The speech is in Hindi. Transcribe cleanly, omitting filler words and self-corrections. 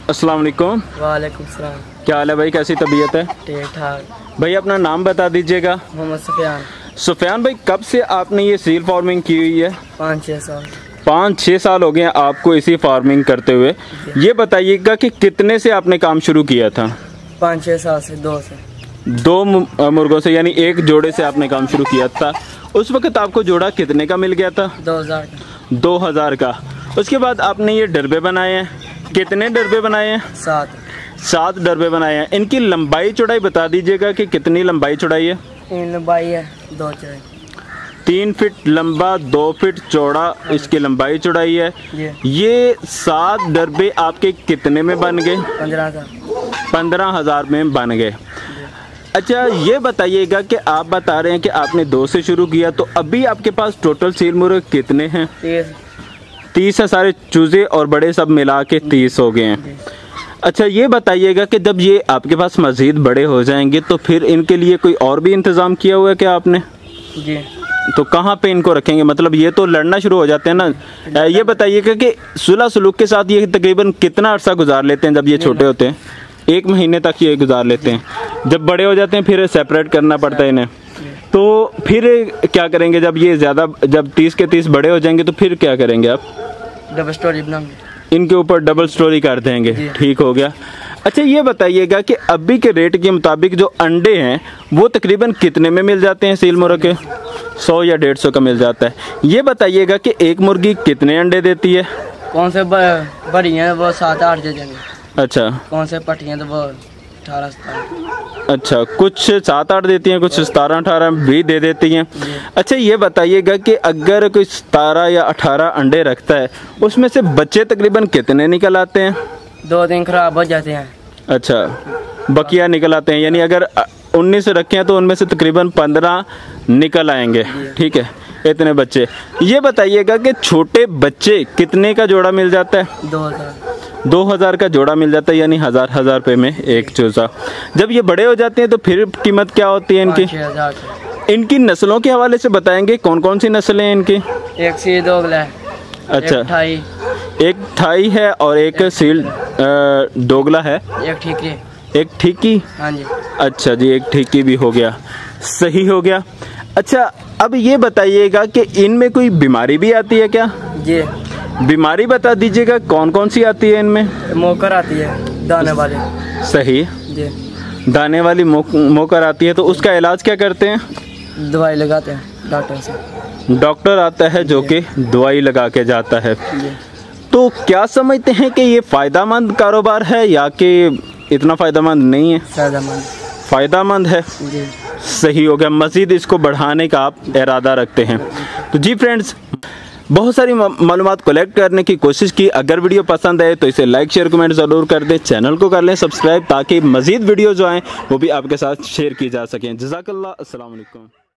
अस्सलाम वालेकुम। वालेकुम सलाम। क्या हाल है भाई, कैसी तबीयत है? ठीक ठाक। भाई अपना नाम बता दीजिएगा। मोहम्मद सुफियान। सुफियान भाई, कब से आपने ये सील फार्मिंग की हुई है? 5-6 साल। 5-6 साल हो गए हैं आपको इसी फार्मिंग करते हुए। ये बताइएगा कि कितने से आपने काम शुरू किया था? 5-6 साल से, 2 से। 2 मुर्गों से, यानी एक जोड़े से आपने काम शुरू किया था। उस वक्त आपको जोड़ा कितने का मिल गया था? 2000 का। 2000 का। उसके बाद आपने ये डरबे बनाए हैं, कितने डरबे बनाए हैं? 7 डरबे बनाए हैं। इनकी लंबाई चौड़ाई बता दीजिएगा कि कितनी लंबाई चौड़ाई है? लंबाई है 2 चौड़ाई। 3 फीट लंबा, 2 फीट चौड़ा इसकी लंबाई चौड़ाई है। ये 7 डरबे आपके कितने में बन गए? 15,000 में बन गए। अच्छा, ये बताइएगा कि आप बता रहे हैं कि आपने 2 से शुरू किया, तो अभी आपके पास टोटल सील मुर्गे कितने हैं? 30 है। सारे चूजे और बड़े सब मिला के 30 हो गए हैं। अच्छा, ये बताइएगा कि जब ये आपके पास मज़ीद बड़े हो जाएंगे तो फिर इनके लिए कोई और भी इंतज़ाम किया हुआ है क्या आपने? जी। तो कहाँ पे इनको रखेंगे? मतलब ये तो लड़ना शुरू हो जाते हैं ना। ये बताइएगा कि सुलह सलूक के साथ ये तकरीबन कितना अरसा गुजार लेते हैं? जब ये छोटे होते हैं 1 महीने तक ये गुजार लेते हैं। जब बड़े हो जाते हैं फिर सेपरेट करना पड़ता है इन्हें। तो फिर क्या करेंगे जब ये ज़्यादा, जब 30 के 30 बड़े हो जाएंगे तो फिर क्या करेंगे आप? डबल स्टोरी बनाएंगे, इनके ऊपर डबल स्टोरी कर देंगे। ठीक हो गया। अच्छा, ये बताइएगा कि अभी के रेट के मुताबिक जो अंडे हैं वो तकरीबन कितने में मिल जाते हैं सील मुर्गे के? 100 या 150 का मिल जाता है। ये बताइएगा कि एक मुर्गी कितने अंडे देती है? कौन से बड़ी हैं वो 7-8 दे देंगे। अच्छा। कौन से पट्टी हैं तो वो 18-17। अच्छा, कुछ 7-8 देती हैं, कुछ 17-18 भी दे देती हैं। अच्छा, ये बताइएगा कि अगर कोई 17 या 18 अंडे रखता है उसमें से बच्चे तकरीबन कितने निकल आते हैं? 2 दिन खराब हो जाते हैं। अच्छा, बकिया निकल आते हैं, यानी अगर 19 रखे हैं तो उनमें से तकरीबन 15 निकल आएंगे। ठीक है, इतने बच्चे। ये बताइएगा कि छोटे बच्चे कितने का जोड़ा मिल जाता है? 2000 का जोड़ा मिल जाता है, यानी 1000 रुपये में एक चूजा। जब ये बड़े हो जाते हैं तो फिर कीमत क्या होती है इनकी? 5-6,000। इनकी नस्लों के हवाले से बताएंगे कौन कौन सी नस्लें हैं इनकी? एक सील दोगला है। अच्छा, एक ठाई है और एक सील दोगला है। एक ठीकी। हाँ जी। अच्छा जी, एक ठीकी भी हो गया, सही हो गया। अच्छा, अब ये बताइएगा कि इनमें कोई बीमारी भी आती है क्या? जी। बीमारी बता दीजिएगा कौन कौन सी आती है इनमें? मोकर आती है, दाने वाली। सही जी। दाने वाली मोकर आती है, तो उसका इलाज क्या करते हैं? दवाई लगाते हैं डॉक्टर से। डॉक्टर आता है जो कि दवाई लगा के जाता है। तो क्या समझते हैं कि ये फ़ायदेमंद कारोबार है या कि इतना फ़ायदेमंद नहीं है? फ़ायदेमंद है। जी। सही हो गया। मज़ीद इसको बढ़ाने का आप इरादा रखते हैं। तो जी फ्रेंड्स, बहुत सारी मालूमात कलेक्ट करने की कोशिश की। अगर वीडियो पसंद आए तो इसे लाइक शेयर कमेंट ज़रूर कर दें। चैनल को कर लें सब्सक्राइब ताकि मज़ीद वीडियो जो आएँ वो भी आपके साथ शेयर की जा सकें। जज़ाकल्लाह। अस्सलाम वालेकुम।